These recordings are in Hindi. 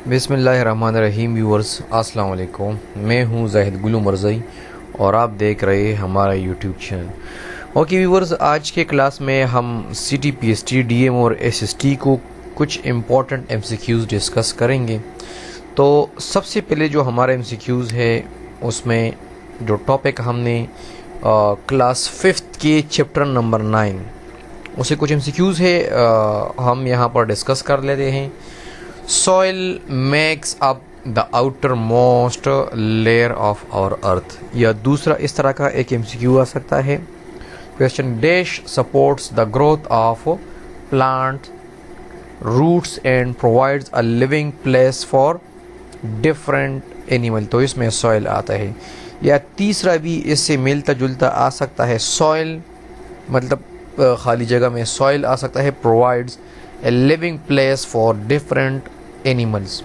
बिस्मिल्लाहिर्रहमानिर्रहीम। व्यूअर्स अस्सलाम वालेकुम। मैं हूं जाहिद गुलू मरज़ई और आप देख रहे हैं हमारा यूट्यूब चैनल। ओके व्यूअर्स, आज के क्लास में हम सिटी पीएसटी डीएम और एसएसटी को कुछ इम्पोर्टेंट एमसीक्यूज़ डिस्कस करेंगे। तो सबसे पहले जो हमारा एमसीक्यूज़ है उसमें जो टॉपिक हमने क्लास 5th के चैप्टर नंबर 9 उसे कुछ एमसीक्यूज़ है हम यहाँ पर डिस्कस कर लेते हैं। Soil makes up the outermost layer of our earth। या दूसरा इस तरह का एक एमसीक्यू आ सकता है, question dash supports the growth of plant roots and provides a living place for different animal. तो इसमें सॉइल आता है। या तीसरा भी इससे मिलता जुलता आ सकता है, सॉइल मतलब खाली जगह में सॉइल आ सकता है, provides a living place for different animals.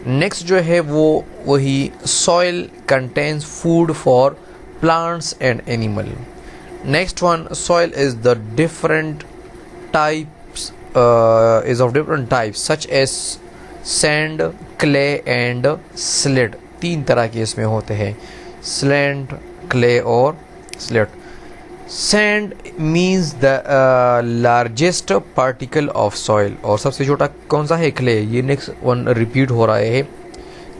Next जो है वो वही soil contains food for plants and animal. Next one, soil is the different types is of different types such as sand, clay and slate. तीन तरह के इसमें होते हैं, सैंड, क्ले और slate. Sand means the largest particle of soil, और सबसे छोटा कौन सा है? क्ले। ये नेक्स्ट वन रिपीट हो रहा है।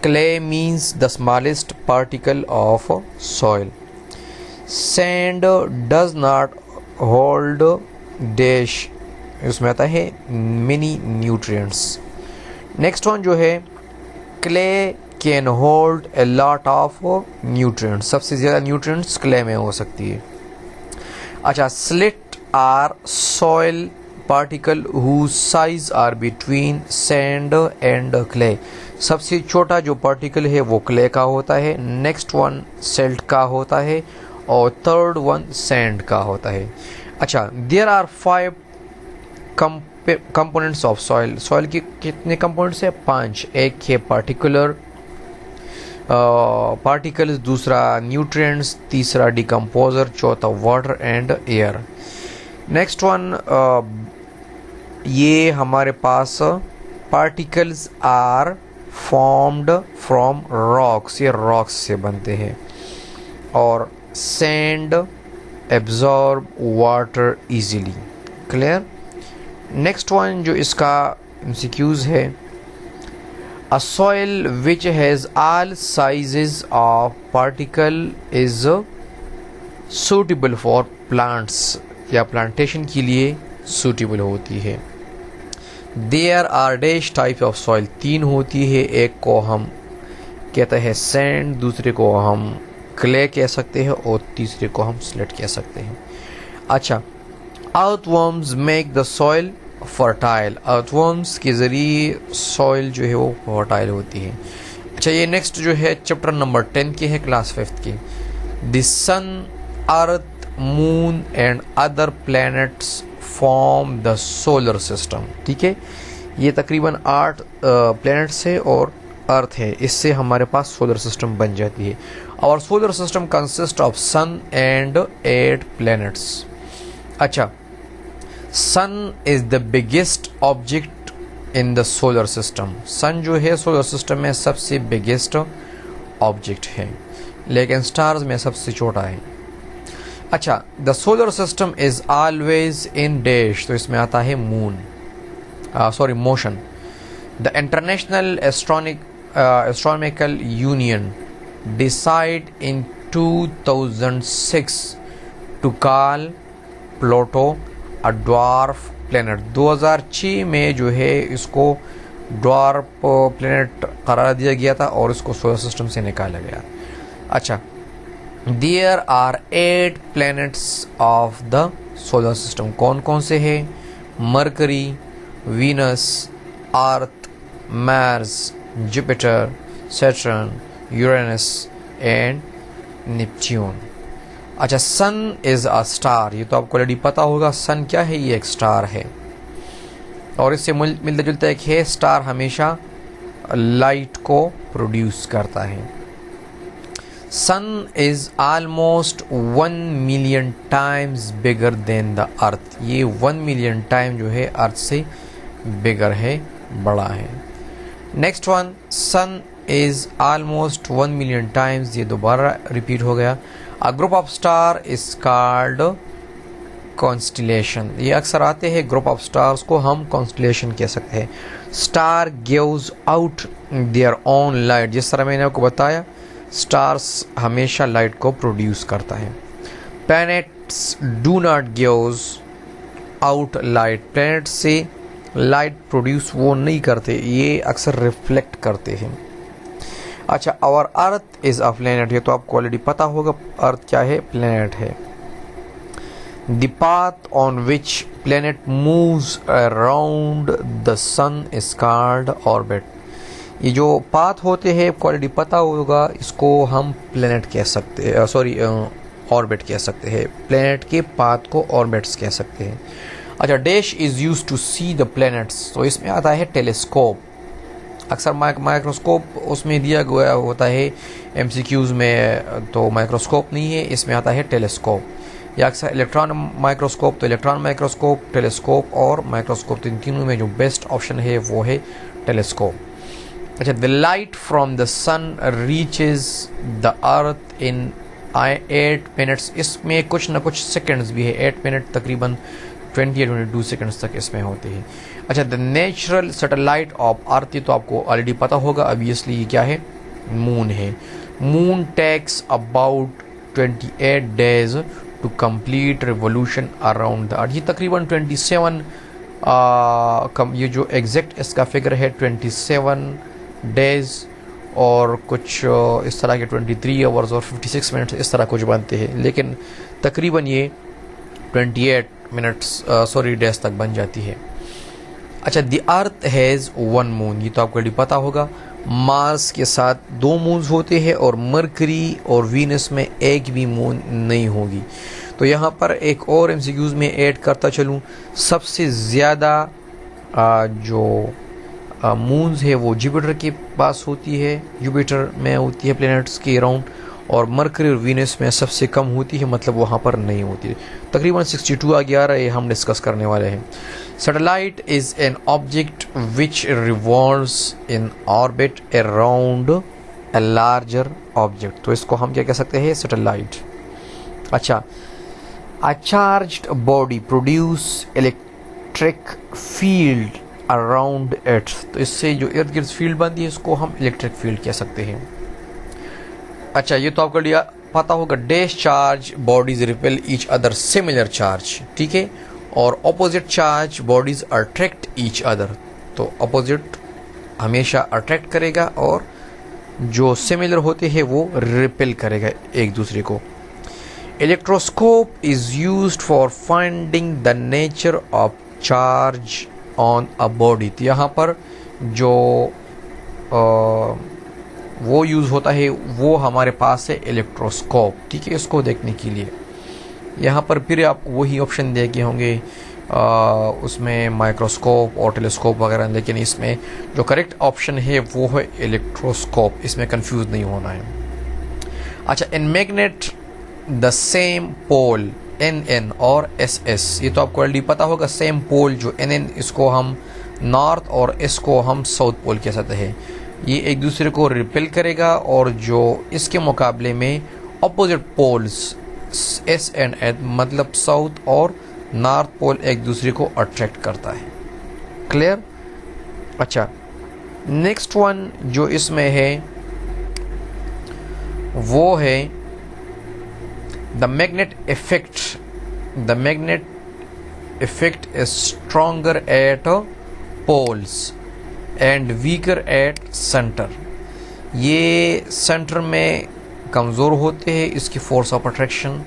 Clay means the smallest particle of soil. Sand does not hold dash, इसमें आता है मेनी न्यूट्रिएंट्स। नेक्स्ट वन जो है, clay can hold a lot of nutrients, सबसे ज़्यादा न्यूट्रिएंट्स क्ले में हो सकती है। अच्छा, silt are soil particle whose size are between sand and clay. सबसे छोटा जो पार्टिकल है वो क्ले का होता है, नेक्स्ट वन सिल्ट का होता है और थर्ड वन सैंड का होता है। अच्छा, there are 5 components of soil. Soil के कितने कंपोनेंट्स है? 5। एक है पार्टिकल्स, दूसरा न्यूट्रिएंट्स, तीसरा डिकम्पोजर, चौथा water and air. Next one, ये हमारे पास particles are formed from rocks, ये रॉक्स से बनते हैं। और sand absorb water easily. Clear? Next one जो इसका एमसीक्यूज है, a soil which has all sizes of particle is suitable for plants, या प्लांटेशन के लिए suitable होती है। There are dash types of soil, 3 होती है। एक को हम कहते हैं sand, दूसरे को हम clay कह सकते हैं और तीसरे को हम slate कह सकते हैं। अच्छा, earthworms make the soil fertile. Earthworms के ज़रिए सॉइल जो है वो फर्टाइल होती है। अच्छा, ये नेक्स्ट जो है चैप्टर नंबर 10 के है, क्लास 5th के। The sun, earth, moon and other planets form the solar system. ठीक है, ये तकरीबन 8 प्लैनेट्स है और अर्थ है, इससे हमारे पास सोलर सिस्टम बन जाती है। और solar system consist of sun and 8 planets. अच्छा, sun is the biggest object in the solar system. Sun जो है सोलर सिस्टम में सबसे बिगेस्ट ऑब्जेक्ट है, लेकिन स्टार्स में सबसे छोटा है। अच्छा, the solar system is always in dash, तो इसमें आता है moon, motion. The International Astronomical Union decide in 2006 to call Pluto a dwarf planet. 2006 में जो है इसको ड्वार्फ प्लैनेट करार दिया गया था और इसको सोलर सिस्टम से निकाला गया। अच्छा, there are 8 planets of the solar system. कौन कौन से हैं? Mercury, Venus, Earth, Mars, Jupiter, Saturn, Uranus and Neptune. अच्छा, सन इज अ स्टार, ये तो आपको ऑलरेडी पता होगा। सन क्या है? ये एक स्टार है और इससे मिलता जुलता एक है, स्टार हमेशा लाइट को प्रोड्यूस करता है। Sun is almost 1 million times bigger than the earth. ये 1 मिलियन टाइम जो है अर्थ से बिगर है, बड़ा है। Next one, sun is almost 1 million times, ये दोबारा रिपीट हो गया। A group of star is called constellation, ये अक्सर आते हैं, ग्रुप ऑफ स्टार्स को हम कॉन्स्टिलेशन कह सकते हैं। Star gives out their own light, जिस तरह मैंने आपको बताया स्टार्स हमेशा लाइट को प्रोड्यूस करता है। Planets do not gives out light, planet से लाइट प्रोड्यूस वो नहीं करते, ये अक्सर रिफ्लेक्ट करते हैं। अच्छा, our earth is a planet, ये तो आपको ऑलरेडी पता होगा अर्थ क्या है, प्लैनेट है। The path on which planet moves around the sun is called orbit, ये जो पाथ होते हैं आपको ऑलरेडी पता होगा, इसको हम प्लैनेट कह सकते हैं, सॉरी ऑर्बिट कह सकते हैं, प्लैनेट के पाथ को ऑर्बिट्स कह सकते हैं। अच्छा, dash is used to see the planets, तो इसमें आता है टेलीस्कोप, अक्सर माइक्रोस्कोप उसमें दिया गया होता है एमसीक्यूज में, तो माइक्रोस्कोप नहीं है, इसमें आता है टेलीस्कोप, या अक्सर इलेक्ट्रॉन माइक्रोस्कोप, तो इलेक्ट्रॉन माइक्रोस्कोप, टेलीस्कोप और माइक्रोस्कोप, तो इन तीनों में जो बेस्ट ऑप्शन है वो है टेलीस्कोप। अच्छा, the light from the sun reaches the earth in 8 minutes, इसमें कुछ ना कुछ सेकंड्स भी है, 8 मिनट तकरीबन 20 या 22 सेकंड्स तक इसमें होते हैं। अच्छा, the natural satellite of earth, ये तो आपको ऑलरेडी पता होगा, ऑब्वियसली ये क्या है, मून है। Moon takes about 28 days to complete revolution around the earth, ये तकरीबन 27 ये जो एग्जैक्ट इसका फिगर है 27 डेज और कुछ इस तरह के 23 आवर्स और 56 मिनट्स इस तरह कुछ बनते हैं, लेकिन तकरीबन ये 28 मिनट्स डेज तक बन जाती है। अच्छा, द अर्थ हैज़ 1 मून, ये तो आपको ऑलरेडी पता होगा, मार्स के साथ 2 मून्स होते हैं और मरकरी और वीनस में एक भी मून नहीं होगी। तो यहाँ पर एक और एमसीक्यूज में ऐड करता चलूँ, सबसे ज़्यादा जो मून्स है वो जुपिटर के पास होती है, जुपिटर में होती है प्लैनेट्स के अराउंड, और मरकरी और वीनस में सबसे कम होती है, मतलब वहाँ पर नहीं होती है। तकरीबन 62 आ गया ये हम डिस्कस करने वाले हैं। Satellite is an object which revolves in orbit around a larger object, तो इसको हम क्या कह सकते हैं, सैटेलाइट। अच्छा, a charged body produce electric field around it, तो इससे जो इर्द गिर्द फील्ड बनती है इसको हम इलेक्ट्रिक फील्ड कह सकते हैं। अच्छा, ये तो आपको पता होगा, dash charge bodies repel each other similar charge, ठीक है, और opposite charge bodies attract each other, तो ऑपोजिट हमेशा अट्रैक्ट करेगा और जो सिमिलर होते हैं वो रिपेल करेगा एक दूसरे को। Electroscope is used for finding the nature of charge on a body, तो यहाँ पर जो वो यूज़ होता है वो हमारे पास है इलेक्ट्रोस्कोप, ठीक है, इसको देखने के लिए। यहाँ पर फिर आपको वही ऑप्शन दे के होंगे उसमें माइक्रोस्कोप और टेलीस्कोप वगैरह, लेकिन इसमें जो करेक्ट ऑप्शन है वो है इलेक्ट्रोस्कोप, इसमें कंफ्यूज नहीं होना है। अच्छा, in magnet the same pole NN और SS, ये तो आपको ऑलरेडी पता होगा, सेम पोल जो NN इसको हम नॉर्थ और इसको हम साउथ पोल कह सकते हैं, ये एक दूसरे को रिपेल करेगा, और जो इसके मुकाबले में opposite poles S and N मतलब साउथ और नॉर्थ पोल एक दूसरे को अट्रैक्ट करता है। क्लियर? अच्छा, नेक्स्ट वन जो इसमें है वो है the magnet effect. The magnet effect is stronger at poles and weaker at centre, ये सेंटर में कमज़ोर होते हैं इसकी फोर्स ऑफ अट्रैक्शन,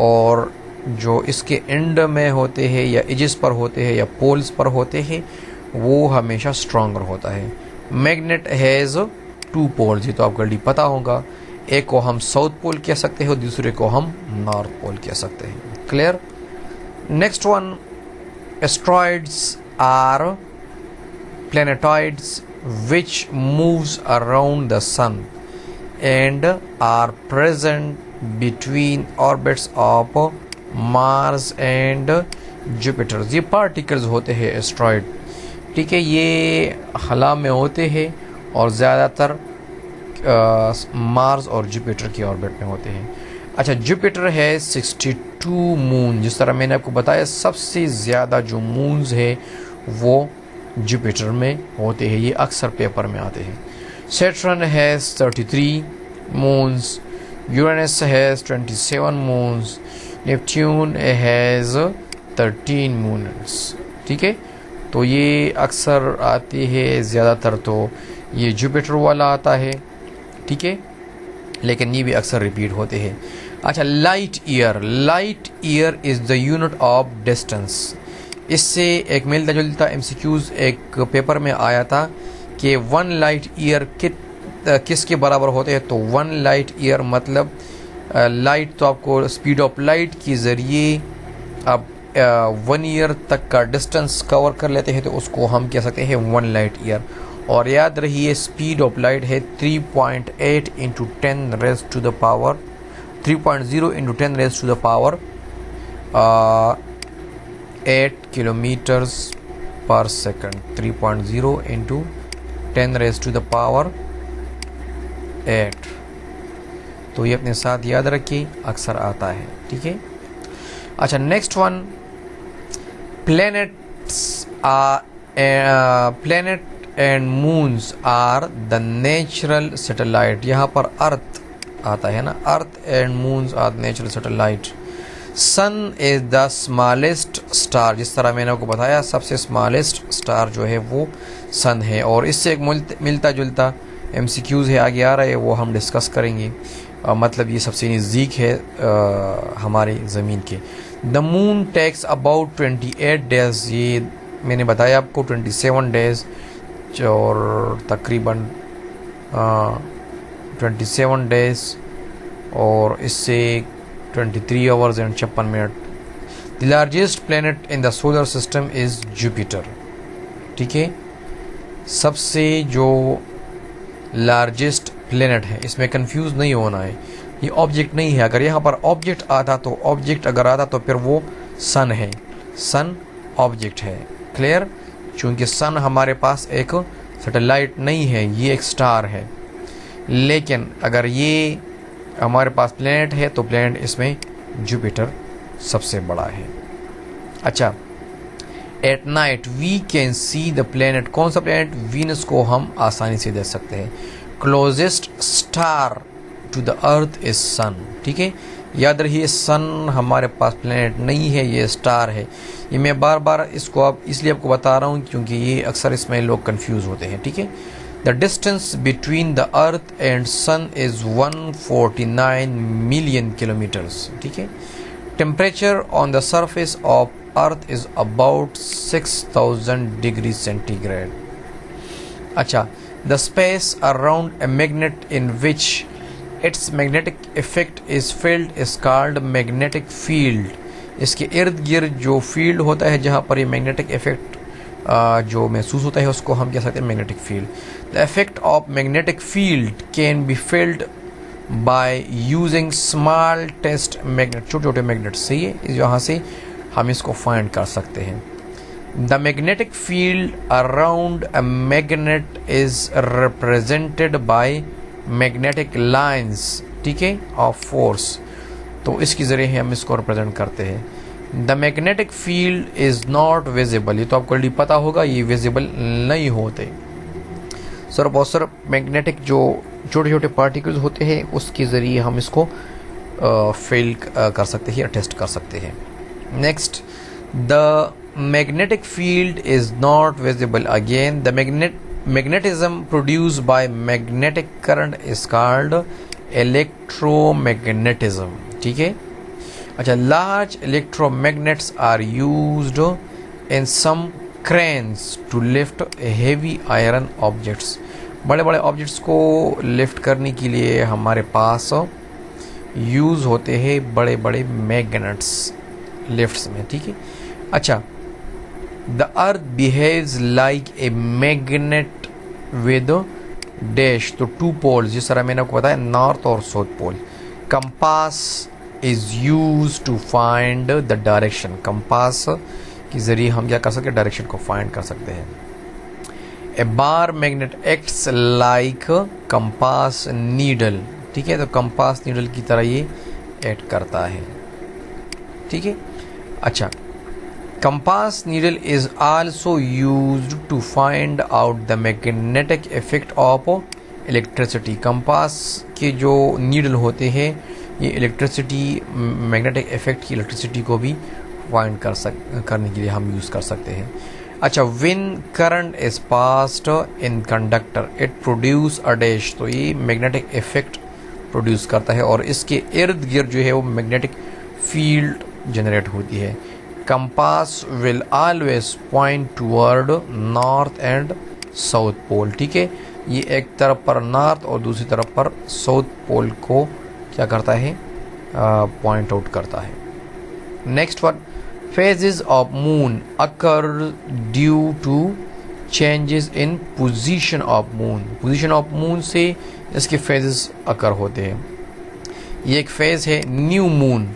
और जो इसके एंड में होते हैं या एजेस पर होते हैं या पोल्स पर होते हैं वो हमेशा स्ट्रॉन्गर होता है। मैग्नेट हैज़ 2 पोल्स, ये तो आपको ऑलरेडी पता होगा, एक को हम साउथ पोल कह सकते हैं और दूसरे को हम नॉर्थ पोल कह सकते हैं। Clear? Next one, asteroids are planetoids which moves around the sun and are present between orbits of Mars and Jupiter, ये particles होते हैं एस्ट्रॉइड, ठीक है, ये खला में होते हैं और ज़्यादातर मार्स और जुपिटर की ऑर्बिट में होते हैं। अच्छा, जुपिटर है 62 मून, जिस तरह मैंने आपको बताया सबसे ज़्यादा जो मून्स है वो जुपिटर में होते हैं, ये अक्सर पेपर में आते हैं। Saturn has 33 moons, Uranus has 27 moons, Neptune has 13 moons. ठीक है, तो ये अक्सर आती है, ज़्यादातर तो ये जुपिटर वाला आता है। ठीक है, लेकिन ये भी अक्सर रिपीट होते हैं। अच्छा, light year is the unit of distance. इससे एक मिलता जुलता एमसीक्यूज़ एक पेपर में आया था कि 1 लाइट ईयर किसके बराबर होते हैं। तो 1 लाइट ईयर मतलब लाइट, तो आपको स्पीड ऑफ लाइट के ज़रिए आप 1 ईयर तक का डिस्टेंस कवर कर लेते हैं, तो उसको हम कह सकते हैं 1 लाइट ईयर। और याद रहिए स्पीड ऑफ लाइट है 3.8 into 10 raise to the power 3.0 into 10 raise to the power 8 kilometres per second. 3.0 into 10 raise to the power 8। तो ये अपने साथ याद रखिए, अक्सर आता है। ठीक है, अच्छा next one, planet and moons are the natural satellite. यहाँ पर अर्थ आता है ना, earth and moons are natural satellite. Sun is the smallest star, जिस तरह मैंने आपको बताया सबसे स्मॉलेस्ट स्टार जो है वो सन है। और इससे एक मिलता जुलता एमसीक्यूज़ है, आगे आ रहा है, वो हम डिस्कस करेंगे। मतलब ये सबसे नज़दीक है हमारे ज़मीन के। The moon takes about 28 days, ये मैंने बताया आपको 27 डेज़ और तकरीबन 27 डेज़ और इससे 23 hours and 56 minute. The largest planet in the solar system is Jupiter. ठीक है, सबसे जो लार्जेस्ट प्लैनेट है, इसमें कंफ्यूज नहीं होना है, ये ऑब्जेक्ट नहीं है। अगर यहाँ पर ऑब्जेक्ट आता तो फिर वो सन है, सन ऑब्जेक्ट है। क्लियर, चूँकि सन हमारे पास एक सैटेलाइट नहीं है, ये एक स्टार है। लेकिन अगर ये हमारे पास प्लैनेट है तो प्लैनेट इसमें जुपिटर सबसे बड़ा है। अच्छा, at night we can see the planet. कौन सा प्लैनेट? वीनस को हम आसानी से देख सकते हैं। Closest star to the earth is sun. ठीक है, याद रहिए सन हमारे पास प्लैनेट नहीं है, ये स्टार है। ये मैं बार बार इसको अब इसलिए आपको बता रहा हूँ क्योंकि ये अक्सर इसमें लोग कंफ्यूज होते हैं। ठीक है, the distance between the earth and sun is 149 million kilometres. ठीक है, temperature on the surface of earth is about 6000 degree centigrade. अच्छा, the space around a magnet in which its magnetic effect is field is called magnetic field. इसके इर्द गिर्द जो फील्ड होता है जहाँ पर ये मैग्नेटिक इफेक्ट जो महसूस होता है उसको हम कह सकते हैं magnetic field. The effect of magnetic field can be field by using small test magnet, छोटे छोटे मैग्नेट से यहाँ से हम इसको फाइंड कर सकते हैं। The magnetic field around a magnet is represented by magnetic lines. ठीक है, ऑफ फोर्स, तो इसके ज़रिए हम इसको रिप्रेजेंट करते हैं। The magnetic field is not visible, ये तो आपको ऑलरेडी पता होगा, ये विजिबल नहीं होते। सर बहुत सारे मैग्नेटिक जो छोटे छोटे पार्टिकल्स होते हैं उसके ज़रिए हम इसको फील कर सकते हैं या टेस्ट कर सकते हैं। Next, the magnetic field is not visible again. The magnetism produced by magnetic current is called electromagnetism। ठीक है, अच्छा, large electromagnets are used in some cranes to lift heavy iron objects। बड़े बड़े ऑब्जेक्ट्स को लिफ्ट करने के लिए हमारे पास यूज़ होते हैं बड़े बड़े मैग्नेट्स लिफ्ट्स में। ठीक है, अच्छा, the earth behaves like a magnet with dash, तो 2 पोल्स, जिस तरह मैंने आपको बताया नॉर्थ और south pole. Compass is use to find the direction, compass के जरिए हम क्या कर सकते हैं, डायरेक्शन को फाइंड कर सकते हैं। A bar magnet acts like compass needle, ठीक है, तो कंपास नीडल की तरह ये एक्ट करता है, ठीक है। अच्छा, compass needle is also used to find out the magnetic effect of electricity. Compass के जो नीडल होते हैं ये इलेक्ट्रिसिटी, मैग्नेटिक इफेक्ट की इलेक्ट्रिसिटी को भी फाइंड करने के लिए हम यूज़ कर सकते हैं। अच्छा, when current is passed in conductor it produce a dash, तो ये मैग्नेटिक इफेक्ट प्रोड्यूस करता है और इसके इर्द गिर्द जो है वो मैग्नेटिक फील्ड जनरेट होती है। Compass will always point toward north and south pole, ठीक है, ये एक तरफ पर नॉर्थ और दूसरी तरफ पर साउथ पोल को क्या करता है, पॉइंट आउट करता है। Next one, phases of moon occur due to changes in position of moon। position of moon से इसके phases occur होते हैं। ये एक phase है new moon।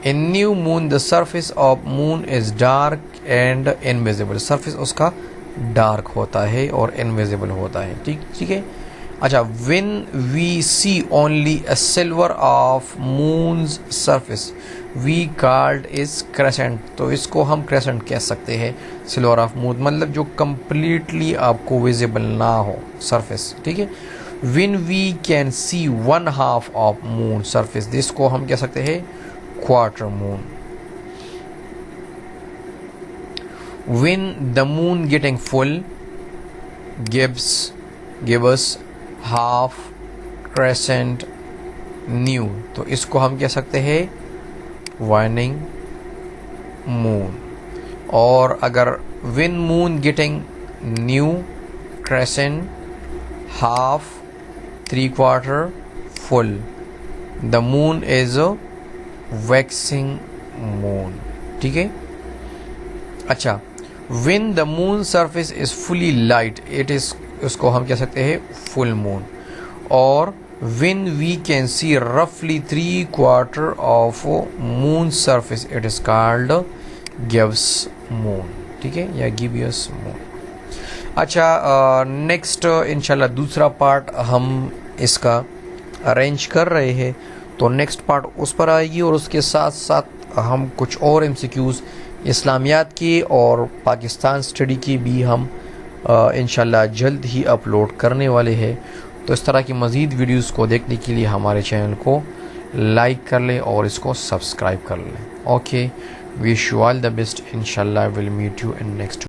in new moon the surface of moon is dark and invisible। surface उसका dark होता है और invisible होता है, ठीक है। अच्छा, when we see only a silver of moon's surface we called is crescent, तो इसको हम crescent कह सकते हैं। सिल्वर ऑफ मून मतलब जो completely आपको visible ना हो surface, ठीक है। when we can see one half of moon surface, इसको हम कह सकते हैं quarter moon। when the moon getting full gives us half crescent new, तो इसको हम कह सकते हैं वाइनिंग मून। और अगर win moon getting new crescent half three quarter full, the moon is a waxing moon, ठीक है। अच्छा, win the moon surface is fully light it is, उसको हम कह सकते हैं फुल मून। और when we can see roughly 3/4 of moon surface it is called gibbous moon, ठीक है, या gibbous moon। अच्छा, नेक्स्ट इंशाल्लाह दूसरा पार्ट हम इसका अरेंज कर रहे हैं, तो नेक्स्ट पार्ट उस पर आएगी और उसके साथ साथ हम कुछ और MCQs इस्लामियात की और पाकिस्तान स्टडी की भी हम इंशाल्लाह जल्द ही अपलोड करने वाले हैं। तो इस तरह की मज़ीद वीडियोस को देखने के लिए हमारे चैनल को लाइक कर लें और इसको सब्सक्राइब कर लें। Okay, wish you all the best, इंशाल्लाह will meet you in next